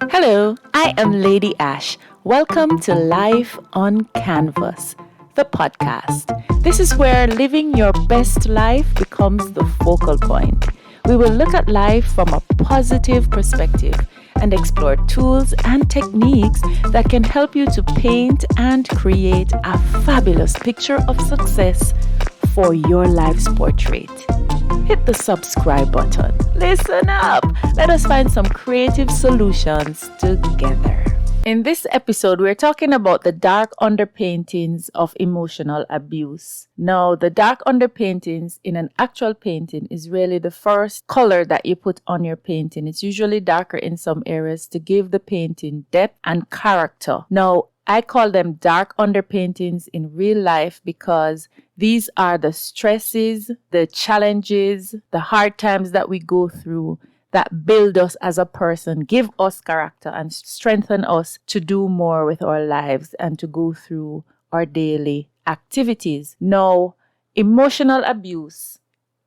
Hello, I am Lady Ash. Welcome to Life on Canvas, the podcast. This is where living your best life becomes the focal point. We will look at life from a positive perspective and explore tools and techniques that can help you to paint and create a fabulous picture of success for your life's portrait. Hit the subscribe button. Listen up. Let us find some creative solutions together. In this episode, we're talking about the dark underpaintings of emotional abuse. Now, the dark underpaintings in an actual painting is really the first color that you put on your painting. It's usually darker in some areas to give the painting depth and character. Now, I call them dark underpaintings in real life because these are the stresses, the challenges, the hard times that we go through that build us as a person, give us character, and strengthen us to do more with our lives and to go through our daily activities. Now, emotional abuse,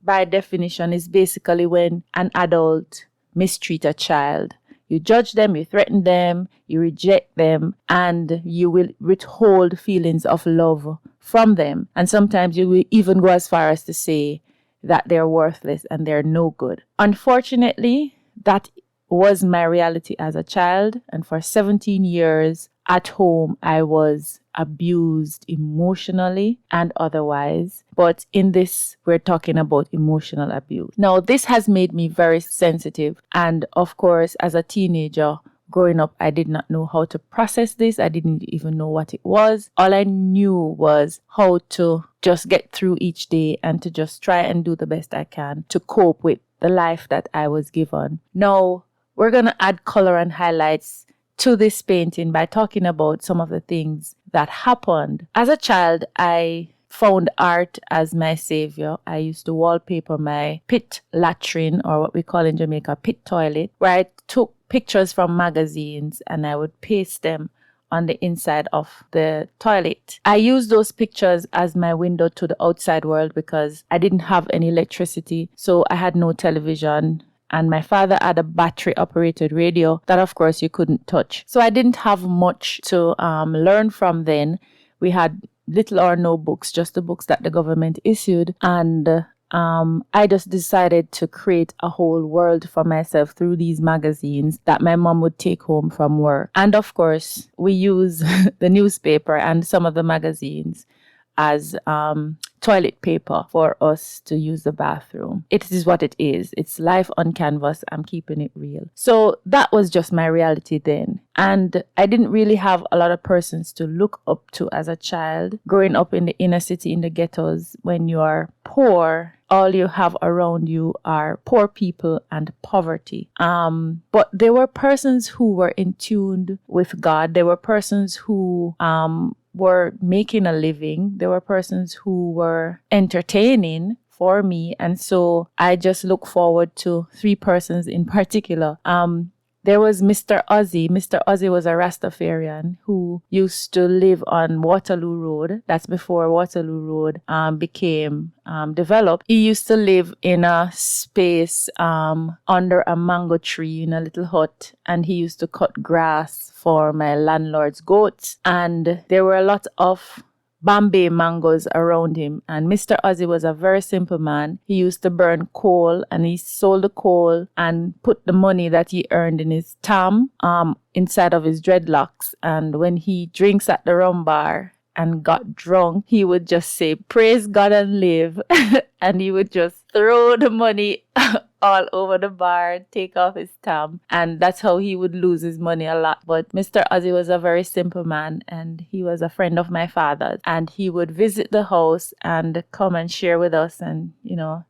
by definition, is basically when an adult mistreats a child. You judge them, you threaten them, you reject them, and you will withhold feelings of love from them. And sometimes you will even go as far as to say that they're worthless and they're no good. Unfortunately, that was my reality as a child. And for 17 years at home, I was abused emotionally and otherwise. But in this, we're talking about emotional abuse. Now, this has made me very sensitive. And of course, as a teenager, growing up, I did not know how to process this. I didn't even know what it was. All I knew was how to just get through each day and to just try and do the best I can to cope with the life that I was given. Now, we're going to add color and highlights to this painting by talking about some of the things that happened. As a child, I found art as my savior. I used to wallpaper my pit latrine, or what we call in Jamaica, pit toilet, where I took pictures from magazines and I would paste them on the inside of the toilet. I used those pictures as my window to the outside world because I didn't have any electricity, so I had no television. And my father had a battery-operated radio that, of course, you couldn't touch. So I didn't have much to learn from then. We had little or no books, just the books that the government issued. And I just decided to create a whole world for myself through these magazines that my mom would take home from work. And of course, we use the newspaper and some of the magazines as toilet paper for us to use the bathroom. It is what it is. It's life on canvas. I'm keeping it real. So that was just my reality then. And I didn't really have a lot of persons to look up to as a child. Growing up in the inner city, in the ghettos, when you are poor, all you have around you are poor people and poverty. But there were persons who were in tune with God. There were persons who were making a living. There were persons who were entertaining for me. And so I just look forward to three persons in particular. There was Mr. Ozzy. Mr. Ozzy was a Rastafarian who used to live on Waterloo Road. That's before Waterloo Road became developed. He used to live in a space under a mango tree in a little hut, and he used to cut grass for my landlord's goats. And there were a lot of Bombay mangoes around him. And Mr. Ozzy was a very simple man. He used to burn coal, and he sold the coal and put the money that he earned in his tam inside of his dreadlocks. And when he drinks at the rum bar and got drunk, he would just say, "Praise God and live." And he would just throw the money all over the bar, take off his tam. And that's how he would lose his money a lot. But Mr. Ozzy was a very simple man, and he was a friend of my father's. And he would visit the house and come and share with us and,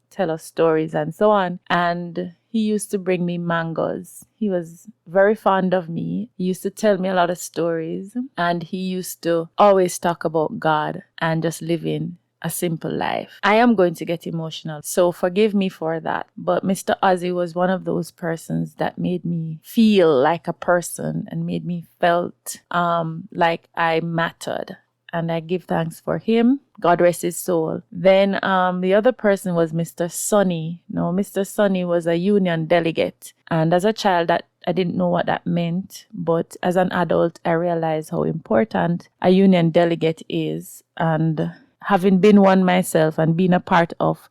tell us stories and so on. And he used to bring me mangoes. He was very fond of me. He used to tell me a lot of stories. And he used to always talk about God and just living a simple life. I am going to get emotional, so forgive me for that. But Mr. Ozzy was one of those persons that made me feel like a person and made me felt like I mattered. and I give thanks for him. God rest his soul. Then the other person was Mr. Sonny. No, Mr. Sonny was a union delegate. And as a child, that I didn't know what that meant. But as an adult, I realized how important a union delegate is. And having been one myself and being a part of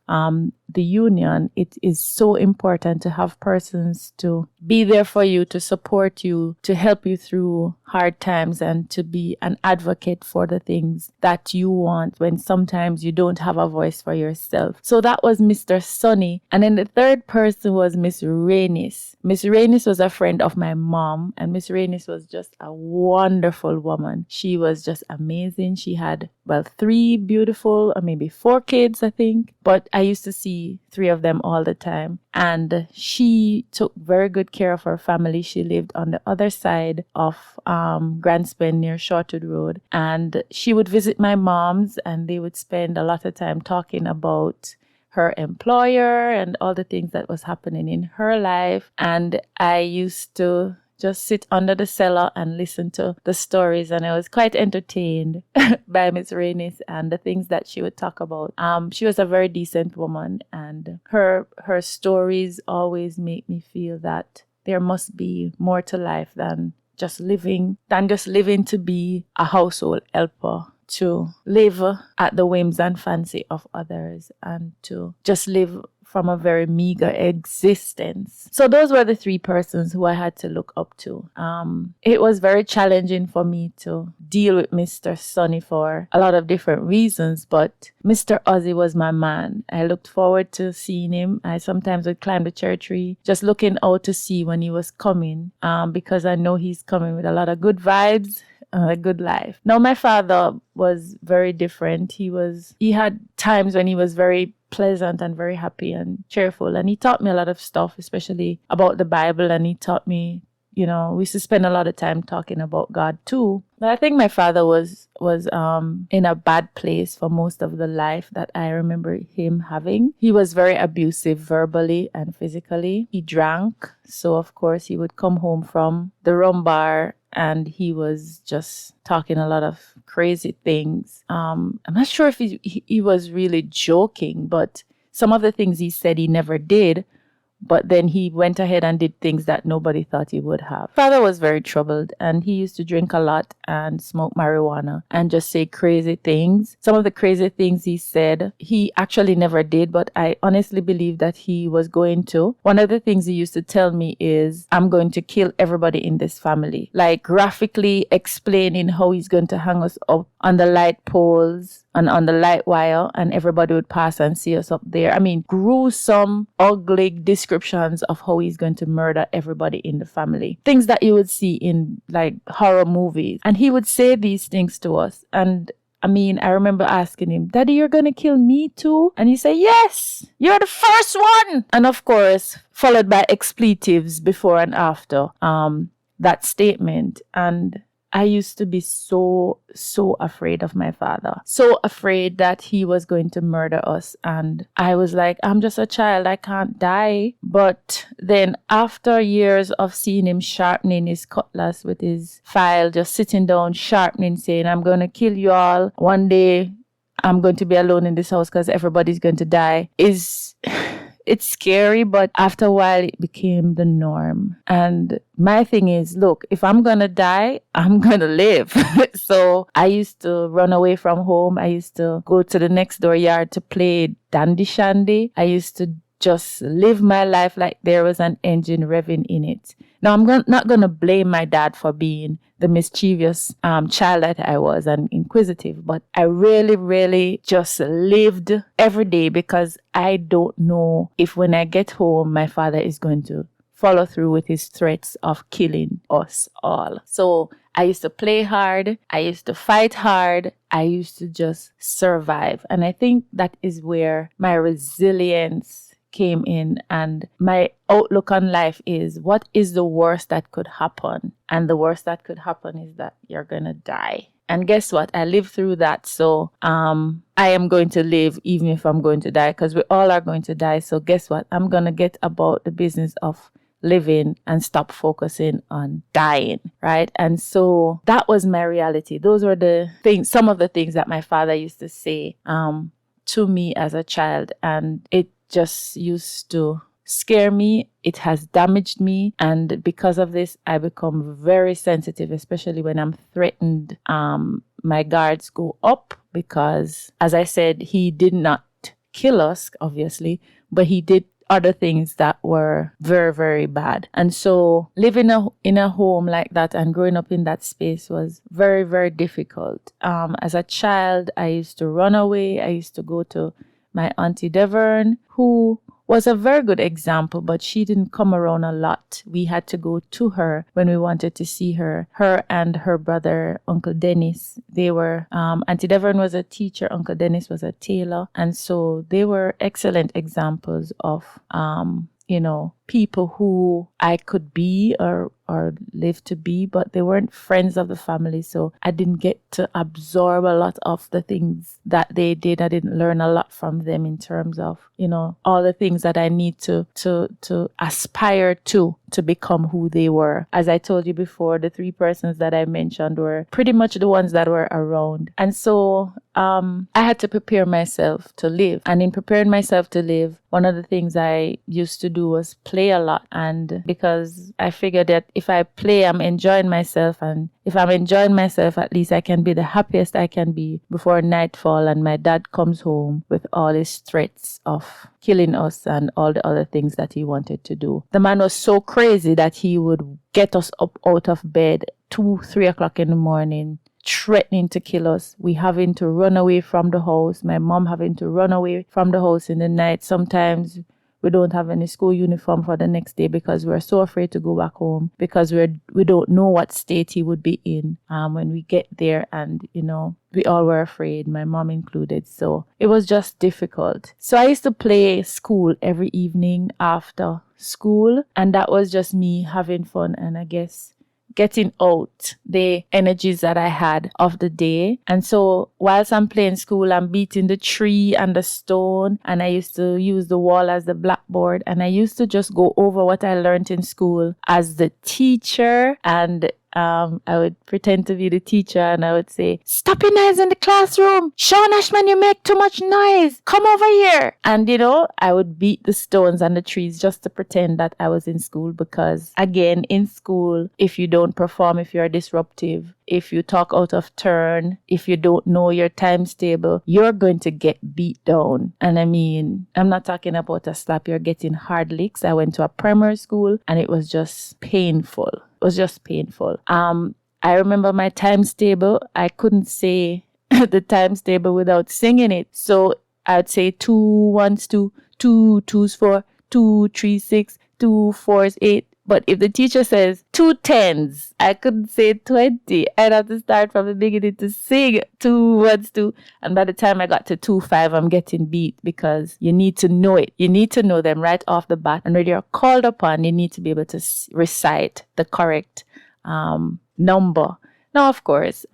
the union, it is so important to have persons to be there for you, to support you, to help you through hard times, and to be an advocate for the things that you want when sometimes you don't have a voice for yourself. So that was Mr. Sonny. And then the third person was Miss Rainis. Miss Rainis was a friend of my mom, and Miss Rainis was just a wonderful woman. She was just amazing. She had, 3 beautiful, or maybe 4 kids, I think. But I used to see 3 of them all the time. And she took very good care of her family. She lived on the other side of Grandspend near Shortwood Road. And she would visit my mom's, and they would spend a lot of time talking about her employer and all the things that was happening in her life. And I used to just sit under the cellar and listen to the stories, and I was quite entertained by Miss Rainis and the things that she would talk about. She was a very decent woman, and her stories always make me feel that there must be more to life than just living to be a household helper, to live at the whims and fancy of others, and to just live from a very meager existence. So those were the 3 persons who I had to look up to. It was very challenging for me to deal with Mr. Sonny for a lot of different reasons, but Mr. Ozzy was my man. I looked forward to seeing him. I sometimes would climb the church tree, just looking out to see when he was coming, because I know he's coming with a lot of good vibes, a good life. Now, my father was very different. He had times when he was very pleasant and very happy and cheerful, and he taught me a lot of stuff, especially about the Bible. And he taught me, we used to spend a lot of time talking about God too. But I think my father was in a bad place for most of the life that I remember him having. He was very abusive verbally and physically. He drank, so of course he would come home from the rum bar and he was just talking a lot of crazy things. I'm not sure if he was really joking, but some of the things he said he never did. But then he went ahead and did things that nobody thought he would have. Father was very troubled, and he used to drink a lot and smoke marijuana and just say crazy things. Some of the crazy things he said, he actually never did, but I honestly believe that he was going to. One of the things he used to tell me is, I'm going to kill everybody in this family. Like graphically explaining how he's going to hang us up on the light poles and on the light wire, and everybody would pass and see us up there. I mean, gruesome, ugly descriptions of how he's going to murder everybody in the family. Things that you would see in like horror movies. And he would say these things to us. And I mean, I remember asking him, Daddy, you're going to kill me too? And he said, yes, you're the first one. And of course, followed by expletives before and after that statement. And I used to be so afraid of my father. So afraid that he was going to murder us. And I was like, I'm just a child. I can't die. But then after years of seeing him sharpening his cutlass with his file, just sitting down, sharpening, saying, I'm going to kill you all. One day I'm going to be alone in this house because everybody's going to die. It's scary, but after a while, it became the norm. And my thing is, look, if I'm going to die, I'm going to live. So I used to run away from home. I used to go to the next door yard to play dandy shandy. I used to just live my life like there was an engine revving in it. Now, I'm not going to blame my dad for being the mischievous child that I was and inquisitive, but I really, really just lived every day because I don't know if when I get home, my father is going to follow through with his threats of killing us all. So I used to play hard. I used to fight hard. I used to just survive. And I think that is where my resilience came in, and my outlook on life is, what is the worst that could happen? And the worst that could happen is that you're gonna die. And guess what? I lived through that. So I am going to live even if I'm going to die, because we all are going to die. So guess what? I'm gonna get about the business of living and stop focusing on dying, right? And so that was my reality. Those were the things, some of the things that my father used to say to me as a child, and it just used to scare me. It has damaged me, and because of this, I become very sensitive, especially when I'm threatened. My guards go up because, as I said, he did not kill us, obviously, but he did other things that were very, very bad. And so living in a home like that and growing up in that space was very, very difficult. As a child, I used to run away. I used to go to my Auntie Devon, who was a very good example, but she didn't come around a lot. We had to go to her when we wanted to see her. Her and her brother, Uncle Dennis, they were, Auntie Devon was a teacher, Uncle Dennis was a tailor. And so they were excellent examples of, people who I could be or live to be, but they weren't friends of the family. So I didn't get to absorb a lot of the things that they did. I didn't learn a lot from them in terms of, all the things that I need to aspire to become who they were. As I told you before, the 3 persons that I mentioned were pretty much the ones that were around. And so I had to prepare myself to live. And in preparing myself to live, one of the things I used to do was play a lot. And because I figured that if I play, I'm enjoying myself. And if I'm enjoying myself, at least I can be the happiest I can be before nightfall and my dad comes home with all his threats of killing us and all the other things that he wanted to do. The man was so crazy that he would get us up out of bed 2-3 o'clock in the morning, threatening to kill us. We having to run away from the house. My mom having to run away from the house in the night. Sometimes we don't have any school uniform for the next day because we're so afraid to go back home because we don't know what state he would be in when we get there. And, we all were afraid, my mom included. So it was just difficult. So I used to play school every evening after school. And that was just me having fun. And I guess getting out the energies that I had of the day. And so whilst I'm playing school, I'm beating the tree and the stone. And I used to use the wall as the blackboard. And I used to just go over what I learned in school as the teacher. And I would pretend to be the teacher and I would say, "Stop your noise in the classroom. Shawn Ashman, you make too much noise. Come over here." And, I would beat the stones and the trees just to pretend that I was in school because, again, in school, if you don't perform, if you're disruptive, if you talk out of turn, if you don't know your times table, you're going to get beat down. And I mean, I'm not talking about a slap. You're getting hard licks. I went to a primary school and it was just painful. It was just painful. I remember my times table. I couldn't say the times table without singing it. So I'd say 2 1s 2, 2 2s 4, 2 3s 6, 2 4s 8. But if the teacher says 2 10s, I couldn't say 20. I'd have to start from the beginning to sing 2 1s 2. And by the time I got to 2 5, I'm getting beat because you need to know it. You need to know them right off the bat. And when you're called upon, you need to be able to recite the correct number. Now, of course,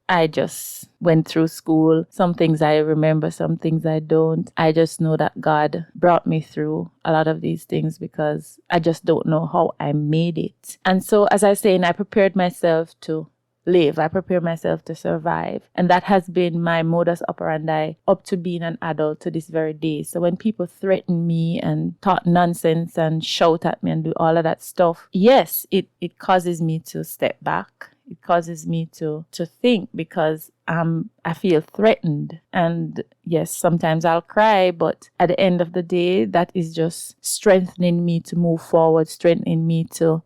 I just went through school. Some things I remember, some things I don't. I just know that God brought me through a lot of these things because I just don't know how I made it. And so, as I say, I prepared myself to live. I prepared myself to survive. And that has been my modus operandi up to being an adult to this very day. So when people threaten me and talk nonsense and shout at me and do all of that stuff, yes, it causes me to step back. It causes me to think because I feel threatened. And yes, sometimes I'll cry, but at the end of the day, that is just strengthening me to move forward, strengthening me to,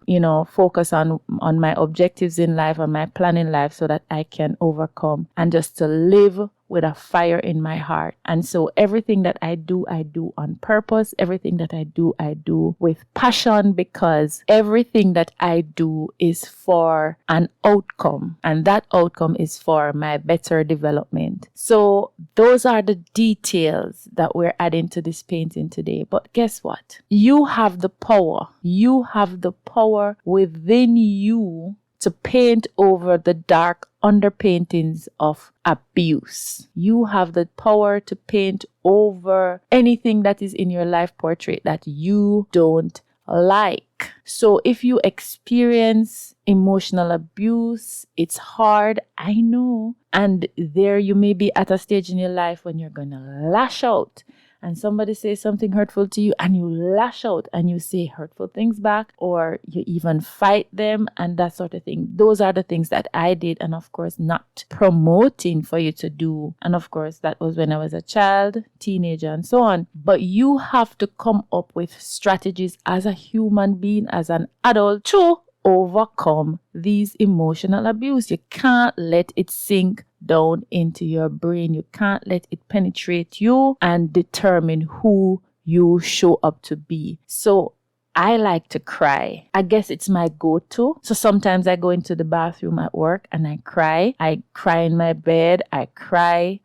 focus on my objectives in life, on my plan in life so that I can overcome and just to live with a fire in my heart. And so everything that I do on purpose. Everything that I do with passion because everything that I do is for an outcome. And that outcome is for my better development. So those are the details that we're adding to this painting today. But guess what? You have the power. You have the power within you to paint over the dark underpaintings of abuse. You have the power to paint over anything that is in your life portrait that you don't like. So if you experience emotional abuse, it's hard, I know. And there you may be at a stage in your life when you're going to lash out and somebody says something hurtful to you and you lash out and you say hurtful things back, or you even fight them and that sort of thing. Those are the things that I did, and of course not promoting for you to do. And of course that was when I was a child, teenager, and so on. But you have to come up with strategies as a human being, as an adult, to overcome these emotional abuse. You can't let it sink down into your brain. You can't let it penetrate you and determine who you show up to be. So I like to cry. I guess it's my go-to. So sometimes I go into the bathroom at work and I cry. I cry in my bed. I cry.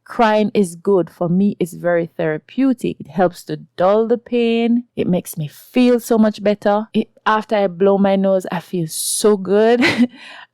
Crying is good. For me, it's very therapeutic. It helps to dull the pain. It makes me feel so much better. After I blow my nose, I feel so good.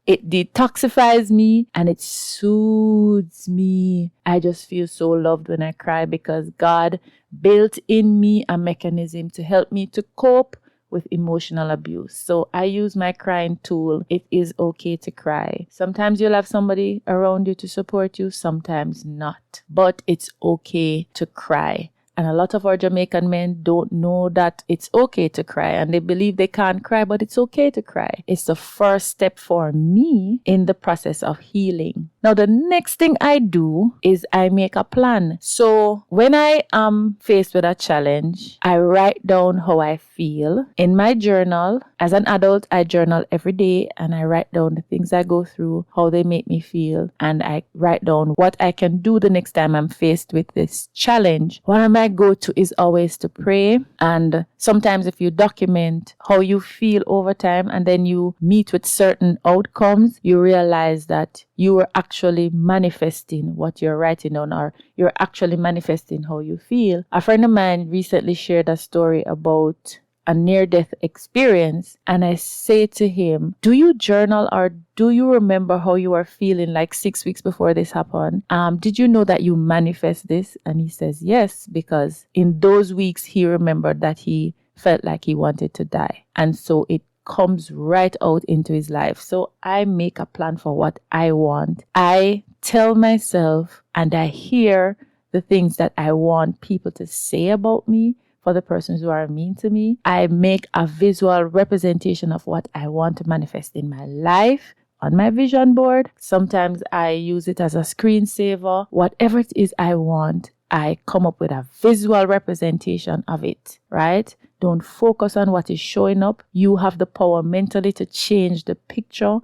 It detoxifies me and it soothes me. I just feel so loved when I cry because God built in me a mechanism to help me to cope with emotional abuse. So I use my crying tool. It is okay to cry. Sometimes you'll have somebody around you to support you, sometimes not. But it's okay to cry. And a lot of our Jamaican men don't know that it's okay to cry, and they believe they can't cry, but it's okay to cry. It's the first step for me in the process of healing. Now, the next thing I do is I make a plan. So when I am faced with a challenge, I write down how I feel in my journal. As an adult, I journal every day and I write down the things I go through, how they make me feel, and I write down what I can do the next time I'm faced with this challenge. One of my go-to is always to pray. And sometimes if you document how you feel over time and then you meet with certain outcomes, you realize that you are actually manifesting what you're writing down, or you're actually manifesting how you feel. A friend of mine recently shared a story about a near-death experience, and I say to him, do you journal, or do you remember how you were feeling like 6 weeks before this happened? Did you know that you manifest this? And he says yes, because in those weeks he remembered that he felt like he wanted to die, and so it comes right out into his life. So I make a plan for what I want. I tell myself and I hear the things that I want people to say about me, for the persons who are mean to me. I make a visual representation of what I want to manifest in my life on my vision board. Sometimes I use it as a screensaver. Whatever it is I want, I come up with a visual representation of it, right? Don't focus on what is showing up. You have the power mentally to change the picture.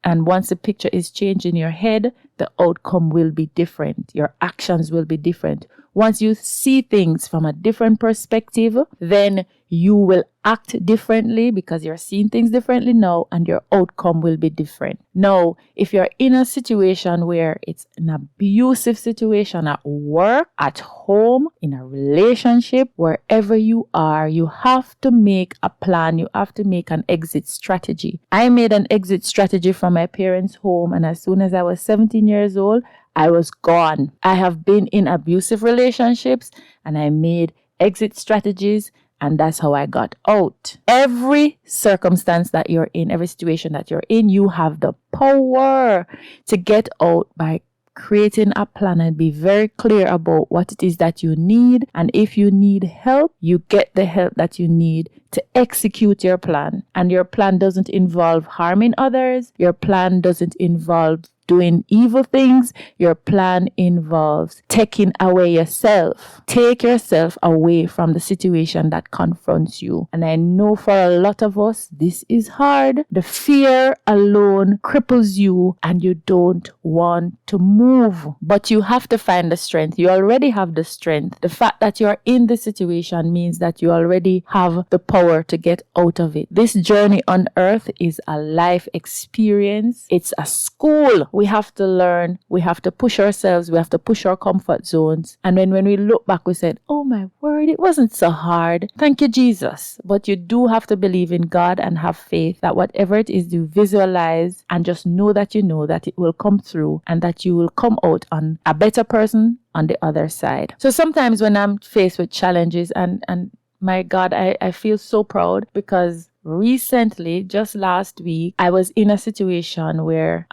And once the picture is changed in your head, the outcome will be different. Your actions will be different. Once you see things from a different perspective, then you will act differently because you're seeing things differently now, and your outcome will be different. Now, if you're in a situation where it's an abusive situation at work, at home, in a relationship, wherever you are, you have to make a plan. You have to make an exit strategy. I made an exit strategy from my parents' home, and as soon as I was 17 years old, I was gone. I have been in abusive relationships and I made exit strategies, and that's how I got out. Every circumstance that you're in, every situation that you're in, you have the power to get out by creating a plan and be very clear about what it is that you need. And if you need help, you get the help that you need to execute your plan. And your plan doesn't involve harming others. Your plan doesn't involve doing evil things. Your plan involves taking away yourself. Take yourself away from the situation that confronts you. And I know for a lot of us, this is hard. The fear alone cripples you and you don't want to move. But you have to find the strength. You already have the strength. The fact that you're in the situation means that you already have the power to get out of it. This journey on earth is a life experience. It's a school. We have to learn. We have to push ourselves. We have to push our comfort zones. And when we look back, we said, oh my word, it wasn't so hard. Thank you, Jesus. But you do have to believe in God and have faith that whatever it is you visualize, and just know that it will come through and that you will come out on a better person on the other side. So sometimes when I'm faced with challenges and my God, I feel so proud because recently, just last week, I was in a situation where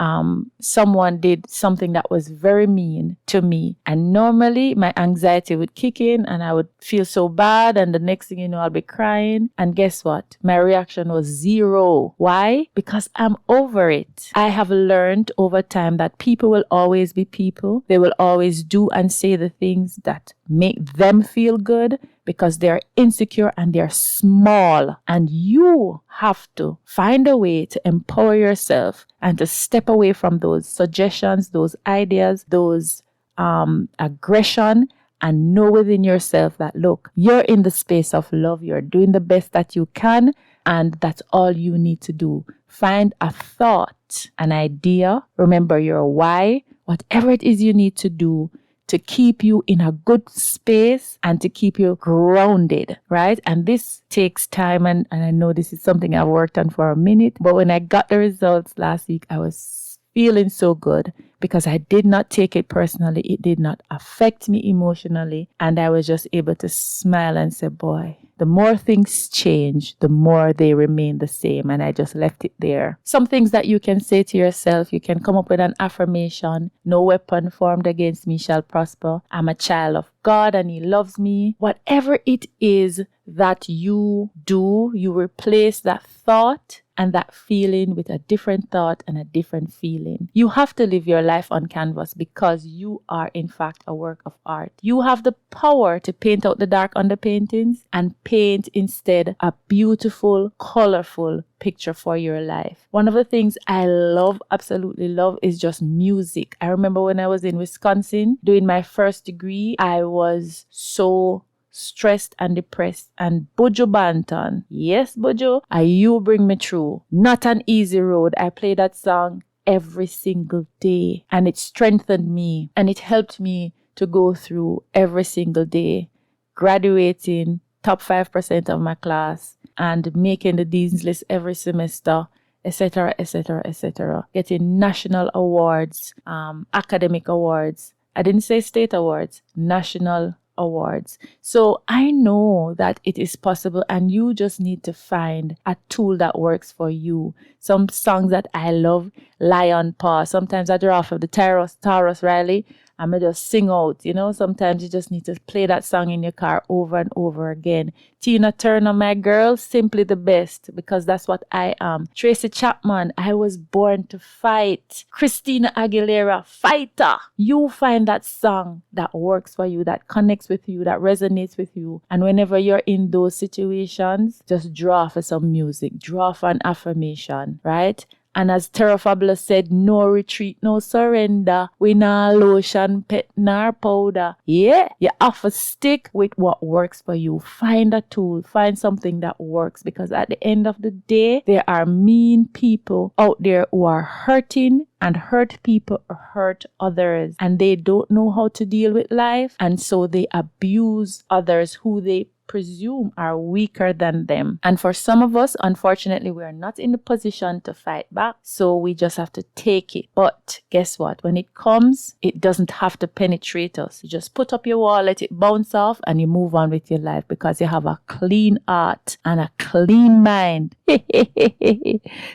someone did something that was very mean to me. And normally my anxiety would kick in and I would feel so bad. And the next thing you know, I'll be crying. And guess what? My reaction was zero. Why? Because I'm over it. I have learned over time that people will always be people. They will always do and say the things that make them feel good, because they're insecure and they're small. And you have to find a way to empower yourself and to step away from those suggestions, those ideas, those aggression, and know within yourself that, look, you're in the space of love. You're doing the best that you can. And that's all you need to do. Find a thought, an idea. Remember your why, whatever it is you need to do to keep you in a good space and to keep you grounded, right? And this takes time. And I know this is something I've worked on for a minute. But when I got the results last week, I was feeling so good because I did not take it personally. It did not affect me emotionally. And I was just able to smile and say, boy, the more things change, the more they remain the same. And I just left it there. Some things that you can say to yourself, you can come up with an affirmation. No weapon formed against me shall prosper. I'm a child of God and He loves me. Whatever it is that you do, you replace that thought and that feeling with a different thought and a different feeling. You have to live your life on canvas because you are in fact a work of art. You have the power to paint out the dark underpaintings and paint instead a beautiful, colorful picture for your life. One of the things I love, absolutely love, is just music. I remember when I was in Wisconsin doing my first degree, I was so stressed and depressed, and Bojo Banton, yes Bojo, you bring me through. Not an easy road. I play that song every single day and it strengthened me and it helped me to go through every single day, graduating top 5% of my class and making the dean's list every semester, etc., etc., etc., getting national awards, academic awards. I didn't say state awards, national awards. So I know that it is possible and you just need to find a tool that works for you. Some songs that I love, Lion Paw. Sometimes I draw off of the Taurus Riley. I'm just sing out, Sometimes you just need to play that song in your car over and over again. Tina Turner, my girl, simply the best, because that's what I am. Tracy Chapman, I was born to fight. Christina Aguilera, fighter. You find that song that works for you, that connects with you, that resonates with you. And whenever you're in those situations, just draw for some music, draw for an affirmation, right? And as Terra Fabulous said, no retreat, no surrender. We nah lotion, pet, nor powder. Yeah, you have to stick with what works for you. Find a tool, find something that works. Because at the end of the day, there are mean people out there who are hurting, and hurt people hurt others. And they don't know how to deal with life. And so they abuse others who they presume are weaker than them. And for some of us, unfortunately, we are not in the position to fight back. So we just have to take it. But guess what? When it comes, it doesn't have to penetrate us. You just put up your wall, let it bounce off, and you move on with your life because you have a clean heart and a clean mind.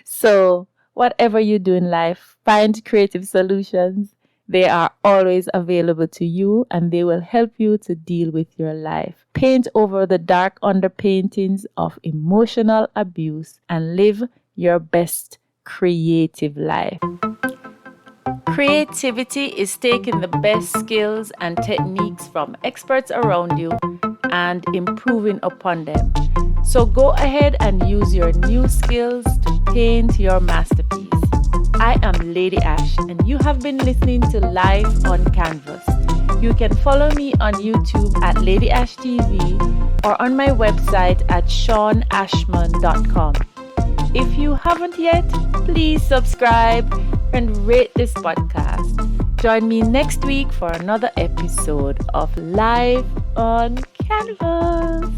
So whatever you do in life, find creative solutions. They are always available to you and they will help you to deal with your life. Paint over the dark underpaintings of emotional abuse and live your best creative life. Creativity is taking the best skills and techniques from experts around you and improving upon them. So go ahead and use your new skills to paint your masterpiece. I am Lady Ash and you have been listening to Life on Canvas. You can follow me on YouTube at ladyash.tv or on my website at shawnashman.com. If you haven't yet, please subscribe and rate this podcast. Join me next week for another episode of Life on Canvas.